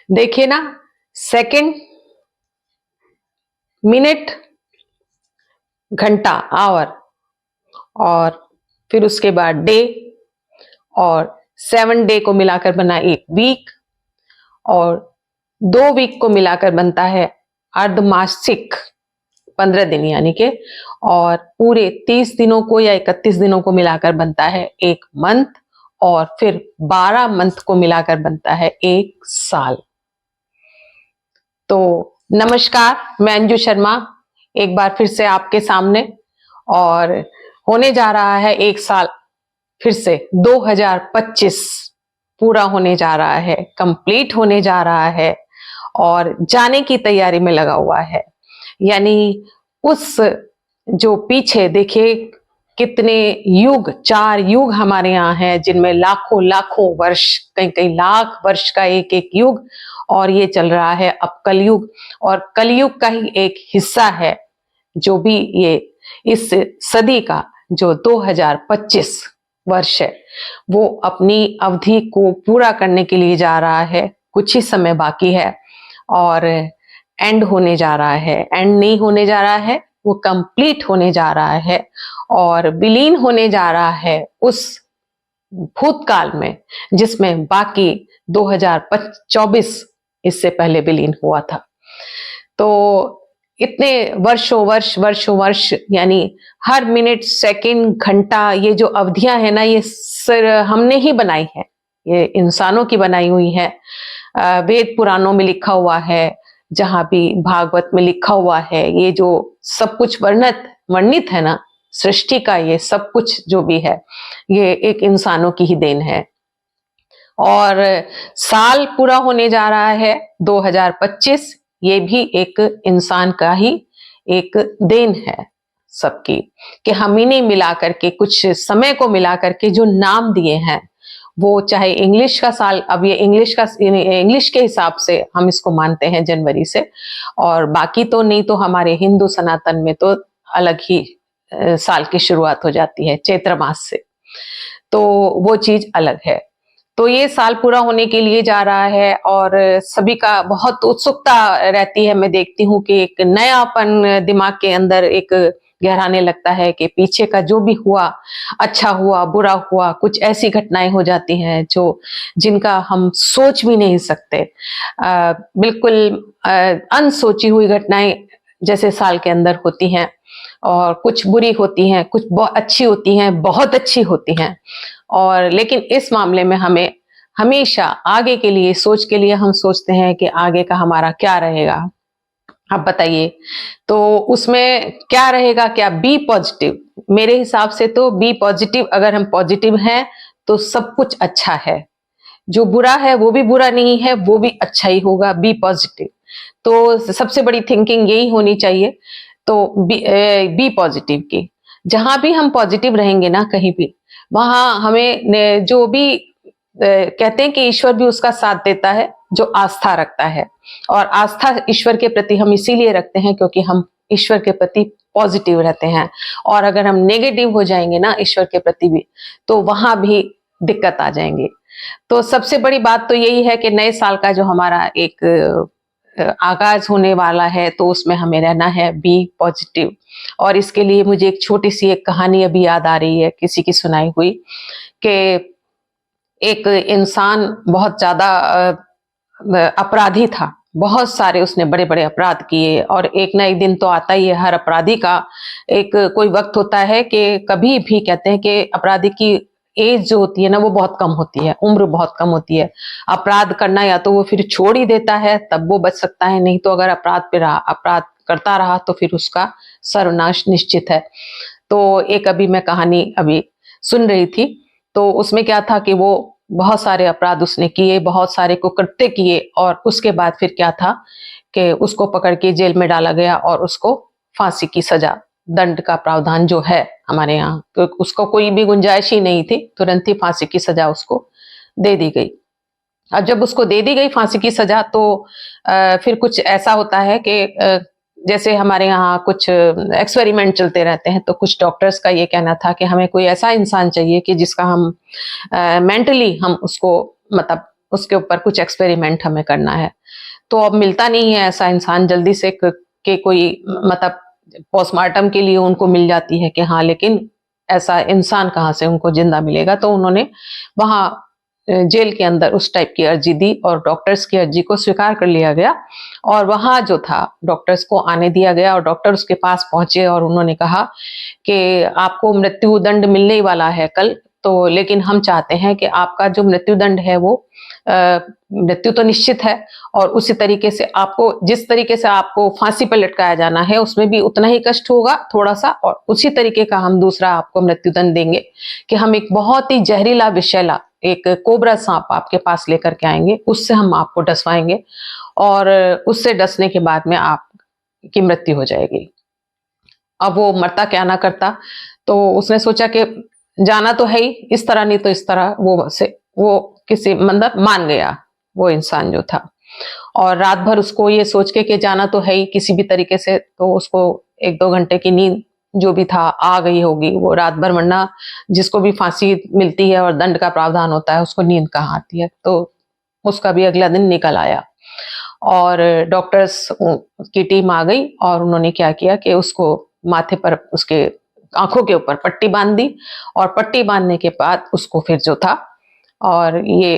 देखिए ना, second, minute, घंटा, आवर, और फिर उसके बाद डे, और 7 डे को मिलाकर बना एक वीक, और 2 वीक को मिलाकर बनता है अर्धमासिक 15 दिन यानी के, और पूरे 30 दिनों को या 31 दिनों को मिलाकर बनता है एक मंथ, और फिर 12 मंथ को मिलाकर बनता है एक साल। तो नमस्कार, मैं अंजू शर्मा एक बार फिर से आपके सामने, और होने जा रहा है एक साल फिर से 2025 पूरा होने जा रहा है, कंप्लीट होने जा रहा है और जाने की तैयारी में लगा हुआ है। यानी उस जो पीछे देखिए कितने युग, 4 युग हमारे यहाँ है, जिनमें लाखों लाखों वर्ष, कई कई लाख वर्ष का एक एक युग, और ये चल रहा है अब कलयुग, और कलयुग का ही एक हिस्सा है जो भी ये इस सदी का जो 2025 वर्ष है, वो अपनी अवधि को पूरा करने के लिए जा रहा है। कुछ ही समय बाकी है और एंड होने जा रहा है। एंड नहीं होने जा रहा है, वो कंप्लीट होने जा रहा है और विलीन होने जा रहा है उस भूतकाल में जिसमें बाकी 2024 इससे पहले विलीन हुआ था। तो इतने वर्षों वर्ष यानी हर मिनट, सेकंड, घंटा, ये जो अवधियां है ना, ये हमने ही बनाई है, ये इंसानों की बनाई हुई है। वेद पुराणों में लिखा हुआ है, जहां भी भागवत में लिखा हुआ है, ये जो सब कुछ वर्णित है ना सृष्टि का, ये सब कुछ जो भी है ये एक इंसानों की ही देन है। और साल पूरा होने जा रहा है 2025, ये भी एक इंसान का ही एक देन है सबकी, कि हम ही ने मिला करके, कुछ समय को मिला करके जो नाम दिए हैं, वो चाहे इंग्लिश का साल, अब ये इंग्लिश के हिसाब से हम इसको मानते हैं जनवरी से, और बाकी तो नहीं, तो हमारे हिंदू सनातन में तो अलग ही साल की शुरुआत हो जाती है चैत्र मास से, तो वो चीज अलग है। तो ये साल पूरा होने के लिए जा रहा है और सभी का बहुत उत्सुकता रहती है। मैं देखती हूँ कि एक नयापन दिमाग के अंदर एक गहराने लगता है कि पीछे का जो भी हुआ, अच्छा हुआ, बुरा हुआ, कुछ ऐसी घटनाएं हो जाती हैं जो जिनका हम सोच भी नहीं सकते। बिल्कुल अनसोची हुई घटनाएं जैसे साल के अंदर होती हैं, और कुछ बुरी होती हैं, कुछ बहुत अच्छी होती हैं, बहुत अच्छी होती हैं। और लेकिन इस मामले में हमें हमेशा आगे के लिए, सोच के लिए हम सोचते हैं कि आगे का हमारा क्या रहेगा। आप बताइए, तो उसमें क्या रहेगा? क्या बी पॉजिटिव, मेरे हिसाब से तो बी पॉजिटिव। अगर हम पॉजिटिव हैं तो सब कुछ अच्छा है, जो बुरा है वो भी बुरा नहीं है, वो भी अच्छा ही होगा। बी पॉजिटिव, तो सबसे बड़ी थिंकिंग यही होनी चाहिए। तो बी पॉजिटिव की, जहां भी हम पॉजिटिव रहेंगे ना, कहीं भी, वहां हमें जो भी कहते हैं कि ईश्वर भी उसका साथ देता है जो आस्था रखता है। और आस्था ईश्वर के प्रति हम इसीलिए रखते हैं क्योंकि हम ईश्वर के प्रति पॉजिटिव रहते हैं। और अगर हम नेगेटिव हो जाएंगे ना ईश्वर के प्रति भी, तो वहां भी दिक्कत आ जाएंगे। तो सबसे बड़ी बात तो यही है कि नए साल का जो हमारा एक आगाज होने वाला है, तो उसमें हमें रहना है बी पॉजिटिव। और इसके लिए मुझे एक छोटी सी एक कहानी अभी याद आ रही है, किसी की सुनाई हुई, कि एक इंसान बहुत ज्यादा अपराधी था, बहुत सारे उसने बड़े बड़े अपराध किए, और एक ना एक दिन तो आता ही है हर अपराधी का। एक कोई वक्त होता है कि कभी भी कहते हैं कि अपराधी की एज जो होती है ना, वो बहुत कम होती है, उम्र बहुत कम होती है। अपराध करना या तो वो फिर छोड़ ही देता है, तब वो बच सकता है, नहीं तो अगर अपराध करता रहा तो फिर उसका सर्वनाश निश्चित है। तो एक अभी मैं कहानी अभी सुन रही थी, तो उसमें क्या था कि वो बहुत सारे अपराध उसने किए, बहुत सारे कुकृत्य किए, और उसके बाद फिर क्या था कि उसको पकड़ के जेल में डाला गया और उसको फांसी की सजा, दंड का प्रावधान जो है हमारे यहाँ, तो उसको कोई भी गुंजाइश ही नहीं थी, तुरंत ही फांसी की सजा उसको दे दी गई। अब जब उसको दे दी गई फांसी की सजा, तो फिर कुछ ऐसा होता है कि जैसे हमारे यहाँ कुछ एक्सपेरिमेंट चलते रहते हैं, तो कुछ डॉक्टर्स का ये कहना था कि हमें कोई ऐसा इंसान चाहिए कि जिसका हम मेंटली हम उसको मतलब उसके ऊपर कुछ एक्सपेरिमेंट हमें करना है। तो अब मिलता नहीं है ऐसा इंसान जल्दी से कि कोई मतलब पोस्टमार्टम के लिए उनको मिल जाती है कि हाँ, लेकिन ऐसा इंसान कहाँ से उनको जिंदा मिलेगा। तो उन्होंने वहां जेल के अंदर उस टाइप की अर्जी दी और डॉक्टर्स की अर्जी को स्वीकार कर लिया गया और वहां जो था डॉक्टर्स को आने दिया गया और डॉक्टर उसके पास पहुंचे और उन्होंने कहा कि आपको मृत्यु दंड मिलने ही वाला है कल, तो लेकिन हम चाहते हैं कि आपका जो मृत्यु दंड है वो मृत्यु तो निश्चित है और उसी तरीके से आपको जिस तरीके से आपको फांसी पर लटकाया जाना है उसमें भी उतना ही कष्ट होगा थोड़ा सा, और उसी तरीके का हम दूसरा आपको मृत्यु दंड देंगे कि हम एक बहुत ही जहरीला विषैला एक कोबरा सांप आपके पास लेकर के आएंगे, उससे हम आपको डसवाएंगे और उससे डसने के बाद में आपकी मृत्यु हो जाएगी। अब वो मरता क्या ना करता, तो उसने सोचा कि जाना तो है ही, इस तरह नहीं तो इस तरह वो किसी मतलब मान गया वो इंसान जो था। और रात भर उसको ये सोच के जाना तो है ही किसी भी तरीके से, तो उसको 1-2 घंटे की नींद जो भी था आ गई होगी वो रात भर, वरना जिसको भी फांसी मिलती है और दंड का प्रावधान होता है उसको नींद कहाँ आती है। तो उसका भी अगला दिन निकल आया और डॉक्टर्स की टीम आ गई और उन्होंने क्या किया कि उसको माथे पर उसके आंखों के ऊपर पट्टी बांध दी और पट्टी बांधने के बाद उसको फिर जो था और ये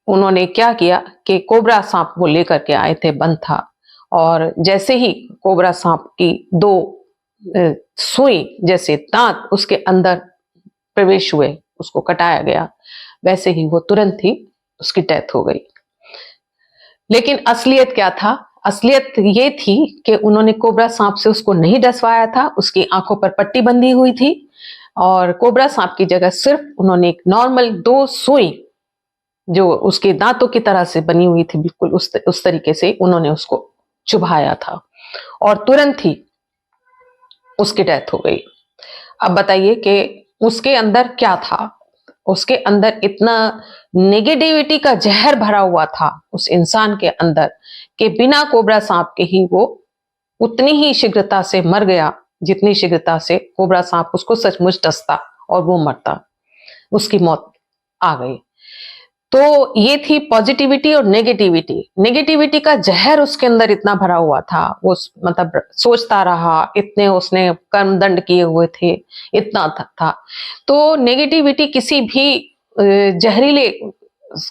उन्होंने क्या किया कि कोबरा सांप वो लेकर के आए थे, बंद था, और जैसे ही कोबरा सांप की 2 सुई जैसे दांत उसके अंदर प्रवेश हुए, उसको कटाया गया, वैसे ही वो तुरंत ही उसकी डेथ हो गई। लेकिन असलियत क्या था? असलियत ये थी कि उन्होंने कोबरा सांप से उसको नहीं डसवाया था, उसकी आंखों पर पट्टी बंधी हुई थी और कोबरा सांप की जगह सिर्फ उन्होंने एक नॉर्मल 2 सुई जो उसके दांतों की तरह से बनी हुई थी, बिल्कुल उस तरीके से उन्होंने उसको चुभाया था और तुरंत ही उसकी डेथ हो गई। अब बताइए कि उसके अंदर क्या था? उसके अंदर इतना नेगेटिविटी का जहर भरा हुआ था उस इंसान के अंदर कि बिना कोबरा सांप के ही वो उतनी ही शीघ्रता से मर गया जितनी शीघ्रता से कोबरा सांप उसको सचमुच डसता और वो मरता। उसकी मौत आ गई। तो ये थी पॉजिटिविटी और नेगेटिविटी। नेगेटिविटी का जहर उसके अंदर इतना भरा हुआ था, वो मतलब सोचता रहा, इतने उसने कर्म दंड किए हुए थे, इतना था। तो नेगेटिविटी किसी भी जहरीले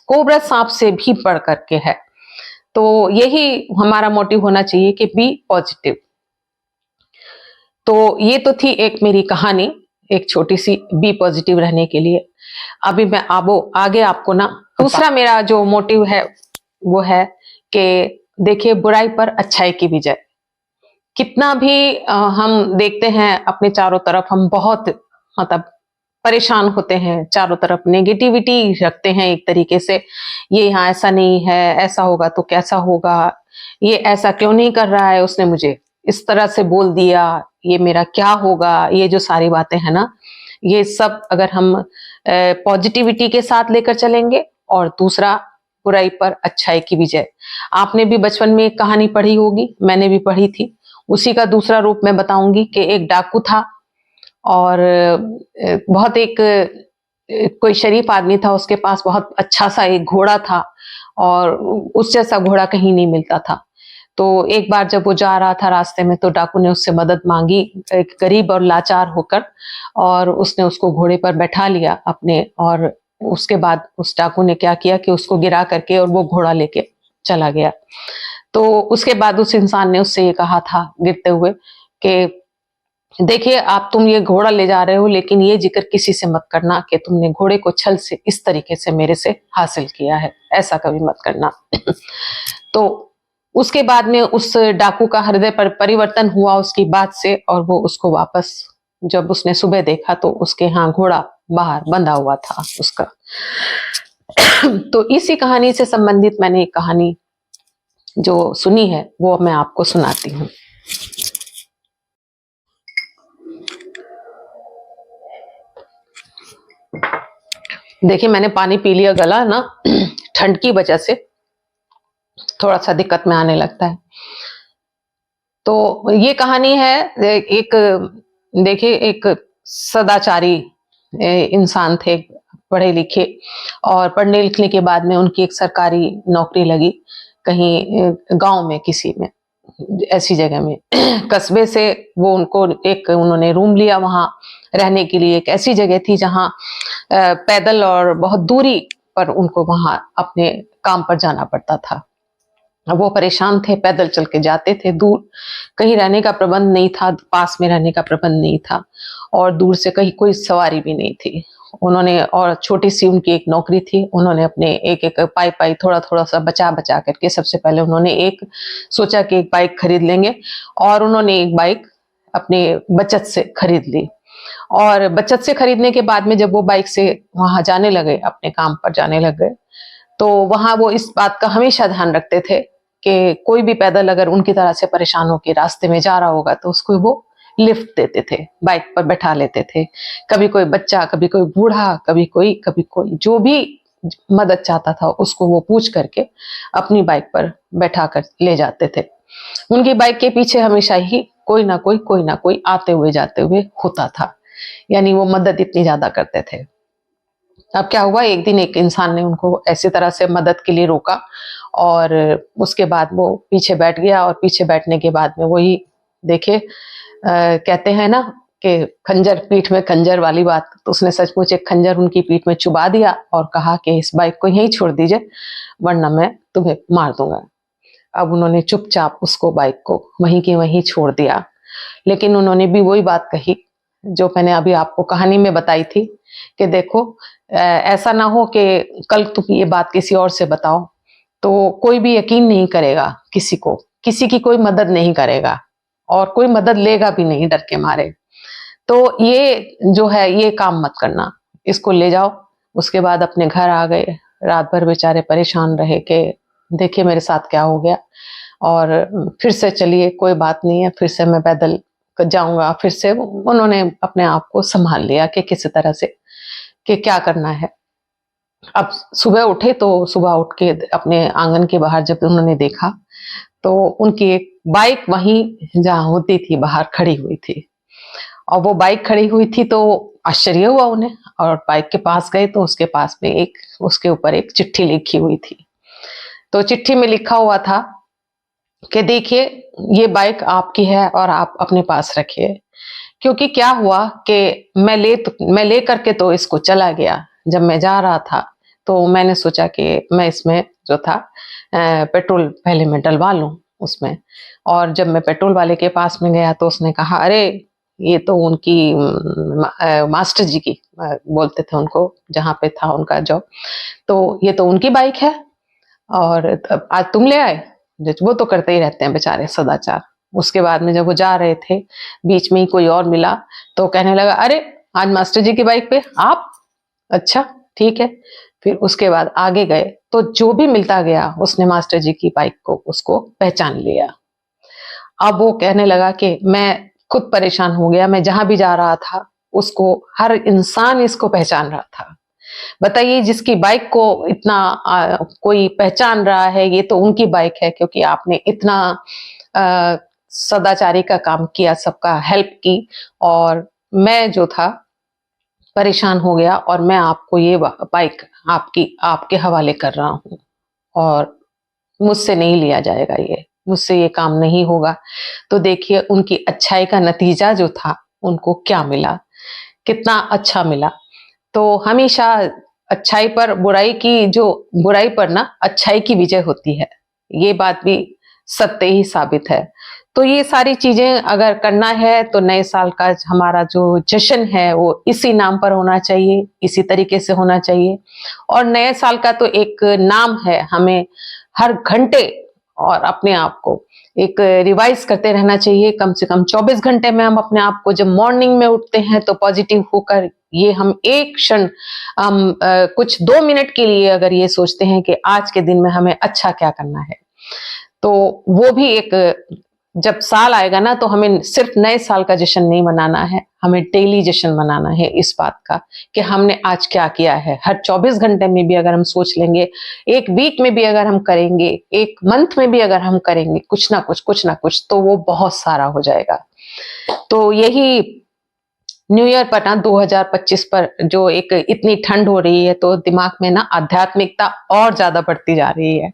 कोबरा सांप से भी बढ़ करके है। तो यही हमारा मोटिव होना चाहिए कि बी पॉजिटिव। तो ये तो थी एक मेरी कहानी, एक छोटी सी बी पॉजिटिव रहने के लिए। अभी मैं आगे आपको ना दूसरा मेरा जो मोटिव है वो है कि देखिए बुराई पर अच्छाई की विजय। कितना भी हम देखते हैं अपने चारों तरफ, हम बहुत मतलब परेशान होते हैं, चारों तरफ नेगेटिविटी रखते हैं एक तरीके से, ये यहाँ ऐसा नहीं है, ऐसा होगा तो कैसा होगा, ये ऐसा क्यों नहीं कर रहा है, उसने मुझे इस तरह से बोल दिया, ये मेरा क्या होगा, ये जो सारी बातें हैं ना, ये सब अगर हम पॉजिटिविटी के साथ लेकर चलेंगे और दूसरा बुराई पर अच्छाई की विजय। आपने भी बचपन में एक कहानी पढ़ी होगी, मैंने भी पढ़ी थी, उसी का दूसरा रूप मैं बताऊंगी कि एक डाकू था और बहुत एक कोई शरीफ आदमी था, उसके पास बहुत अच्छा सा एक घोड़ा था और उस जैसा घोड़ा कहीं नहीं मिलता था। तो एक बार जब वो जा रहा था रास्ते में तो डाकू ने उससे मदद मांगी, एक गरीब और लाचार होकर, और उसने उसको घोड़े पर बैठा लिया अपने, और उसके बाद उस डाकू ने क्या किया कि उसको गिरा करके और वो घोड़ा लेके चला गया। तो उसके बाद उस इंसान ने उससे ये कहा था गिरते हुए कि देखिए तुम ये घोड़ा ले जा रहे हो, लेकिन ये जिक्र किसी से मत करना कि तुमने घोड़े को छल से इस तरीके से मेरे से हासिल किया है, ऐसा कभी मत करना। तो उसके बाद में उस डाकू का हृदय पर परिवर्तन हुआ उसकी बात से, और वो उसको वापस जब उसने सुबह देखा तो उसके यहाँ घोड़ा बाहर बंधा हुआ था उसका। तो इसी कहानी से संबंधित मैंने एक कहानी जो सुनी है वो मैं आपको सुनाती हूँ। देखिए मैंने पानी पी लिया, गला ना ठंड की वजह से थोड़ा सा दिक्कत में आने लगता है। तो ये कहानी है एक, देखिए एक सदाचारी इंसान थे, पढ़े लिखे, और पढ़ने लिखने के बाद में उनकी एक सरकारी नौकरी लगी कहीं गांव में, किसी में ऐसी जगह में कस्बे से वो उनको एक उन्होंने रूम लिया वहां रहने के लिए। एक ऐसी जगह थी जहां पैदल और बहुत दूरी पर उनको वहां अपने काम पर जाना पड़ता था। वो परेशान थे, पैदल चल के जाते थे दूर, कहीं रहने का प्रबंध नहीं था, पास में रहने का प्रबंध नहीं था, और दूर से कहीं कोई सवारी भी नहीं थी। उन्होंने, और छोटी सी उनकी एक नौकरी थी, उन्होंने अपने एक एक पाई पाई थोड़ा थोड़ा सा बचा बचा करके सबसे पहले उन्होंने एक सोचा कि एक बाइक खरीद लेंगे, और उन्होंने एक बाइक अपने बचत से खरीद ली। और बचत से खरीदने के बाद में जब वो बाइक से वहां जाने लगे, अपने काम पर जाने लग गए, तो वहां वो इस बात का हमेशा ध्यान रखते थे कि कोई भी पैदल अगर उनकी तरह से परेशान होकर रास्ते में जा रहा होगा तो उसको वो लिफ्ट देते थे, बाइक पर बैठा लेते थे। कभी कोई बच्चा, कभी कोई बूढ़ा, कभी कोई जो भी मदद चाहता था उसको वो पूछ करके अपनी बाइक पर बैठा कर ले जाते थे। उनकी बाइक के पीछे हमेशा ही कोई ना कोई आते हुए जाते हुए होता था, यानी वो मदद इतनी ज्यादा करते थे। अब क्या हुआ, एक दिन एक इंसान ने उनको ऐसी तरह से मदद के लिए रोका, और उसके बाद वो पीछे बैठ गया, और पीछे बैठने के बाद में वही देखे, कहते हैं ना कि खंजर पीठ में खंजर वाली बात, तो उसने सचमुच एक खंजर उनकी पीठ में चुबा दिया और कहा कि इस बाइक को यहीं छोड़ दीजिए वरना मैं तुम्हें मार दूंगा। अब उन्होंने चुपचाप उसको, बाइक को वहीं की वहीं छोड़ दिया। लेकिन उन्होंने भी वही बात कही जो मैंने अभी आपको कहानी में बताई थी कि देखो, ऐसा ना हो कि कल तुम ये बात किसी और से बताओ तो कोई भी यकीन नहीं करेगा, किसी को, किसी की कोई मदद नहीं करेगा, और कोई मदद लेगा भी नहीं डर के मारे। तो ये जो है, ये काम मत करना, इसको ले जाओ। उसके बाद अपने घर आ गए। रात भर बेचारे परेशान रहे कि देखिए मेरे साथ क्या हो गया, और फिर से चलिए कोई बात नहीं है, फिर से मैं पैदल जाऊंगा। फिर से उन्होंने अपने आप को संभाल लिया कि किसी तरह से कि क्या करना है। अब सुबह उठे तो सुबह उठ के अपने आंगन के बाहर जब उन्होंने देखा तो उनकी एक बाइक वहीं जहां होती थी बाहर खड़ी हुई थी, और वो बाइक खड़ी हुई थी तो आश्चर्य हुआ उन्हें, और बाइक के पास गए तो उसके पास में एक, उसके ऊपर एक चिट्ठी लिखी हुई थी। तो चिट्ठी में लिखा हुआ था कि देखिए ये बाइक आपकी है और आप अपने पास रखिए, क्योंकि क्या हुआ कि मैं ले करके तो इसको चला गया। जब मैं जा रहा था तो मैंने सोचा कि मैं इसमें जो था पेट्रोल पहले मैं डलवा लूं उसमें। और जब मैं पेट्रोल वाले के पास में गया तो उसने कहा अरे ये तो उनकी मास्टर जी की, बोलते थे उनको जहाँ पे था उनका जॉब, तो ये तो उनकी बाइक है और आज तुम ले आए। वो तो करते ही रहते हैं बेचारे सदाचार। उसके बाद में जब वो जा रहे थे, बीच में ही कोई और मिला तो कहने लगा अरे आज मास्टर जी की बाइक पे आप, अच्छा ठीक है। फिर उसके बाद आगे गए तो जो भी मिलता गया उसने मास्टर जी की बाइक को, उसको पहचान लिया। अब वो कहने लगा कि मैं खुद परेशान हो गया, मैं जहां भी जा रहा था उसको, हर इंसान इसको पहचान रहा था। बताइए जिसकी बाइक को इतना कोई पहचान रहा है, ये तो उनकी बाइक है, क्योंकि आपने इतना सदाचारी का काम किया, सबका हेल्प की, और मैं जो था परेशान हो गया और मैं आपको ये बाइक आपके हवाले कर रहा हूँ, और मुझसे नहीं लिया जाएगा, ये मुझसे ये काम नहीं होगा। तो देखिए उनकी अच्छाई का नतीजा जो था उनको क्या मिला, कितना अच्छा मिला। तो हमेशा अच्छाई पर बुराई की, जो बुराई पर ना अच्छाई की विजय होती है, ये बात भी सत्य ही साबित है। तो ये सारी चीजें अगर करना है तो नए साल का हमारा जो जश्न है वो इसी नाम पर होना चाहिए, इसी तरीके से होना चाहिए। और नए साल का तो एक नाम है, हमें हर घंटे और अपने आप को एक रिवाइज करते रहना चाहिए। कम से कम 24 घंटे में हम अपने आप को, जब मॉर्निंग में उठते हैं तो पॉजिटिव होकर ये हम एक क्षण, हम कुछ 2 मिनट के लिए अगर ये सोचते हैं कि आज के दिन में हमें अच्छा क्या करना है, तो वो भी एक, जब साल आएगा ना तो हमें सिर्फ नए साल का जश्न नहीं मनाना है, हमें डेली जश्न मनाना है इस बात का कि हमने आज क्या किया है। हर 24 घंटे में भी अगर हम सोच लेंगे, एक वीक में भी अगर हम करेंगे, एक मंथ में भी अगर हम करेंगे कुछ ना कुछ तो वो बहुत सारा हो जाएगा। तो यही न्यू ईयर पर ना 2025 पर जो एक इतनी ठंड हो रही है तो दिमाग में ना आध्यात्मिकता और ज्यादा बढ़ती जा रही है।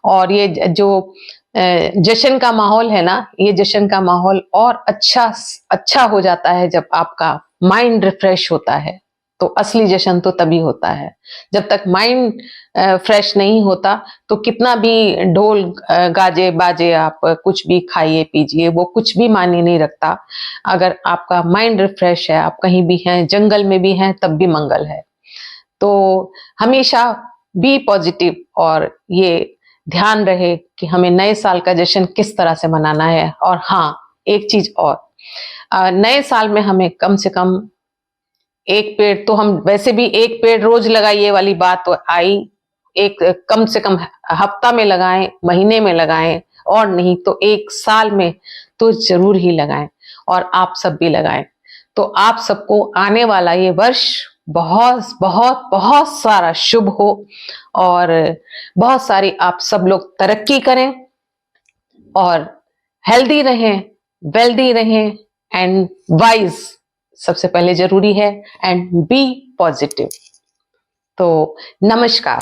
और ये जो जश्न का माहौल है ना, ये जश्न का माहौल और अच्छा हो जाता है जब आपका माइंड रिफ्रेश होता है। तो असली जश्न तो तभी होता है जब तक माइंड फ्रेश नहीं होता। तो कितना भी ढोल गाजे बाजे आप कुछ भी खाइए पीजिए, वो कुछ भी मायने नहीं रखता। अगर आपका माइंड रिफ्रेश है, आप कहीं भी हैं, जंगल में भी हैं, तब भी मंगल है। तो हमेशा बी पॉजिटिव, और ये ध्यान रहे कि हमें नए साल का जश्न किस तरह से मनाना है। और हाँ, एक चीज और, नए साल में हमें कम से कम एक पेड़ तो, हम वैसे भी एक पेड़ रोज लगाइए वाली बात तो आई, एक कम से कम हफ्ता में लगाएं, महीने में लगाएं, और नहीं तो एक साल में तो जरूर ही लगाएं। और आप सब भी लगाएं। तो आप सबको आने वाला ये वर्ष बहुत बहुत बहुत सारा शुभ हो, और बहुत सारी आप सब लोग तरक्की करें, और हेल्दी रहें, वेल्दी रहें, एंड वाइज सबसे पहले जरूरी है, एंड बी पॉजिटिव। तो नमस्कार।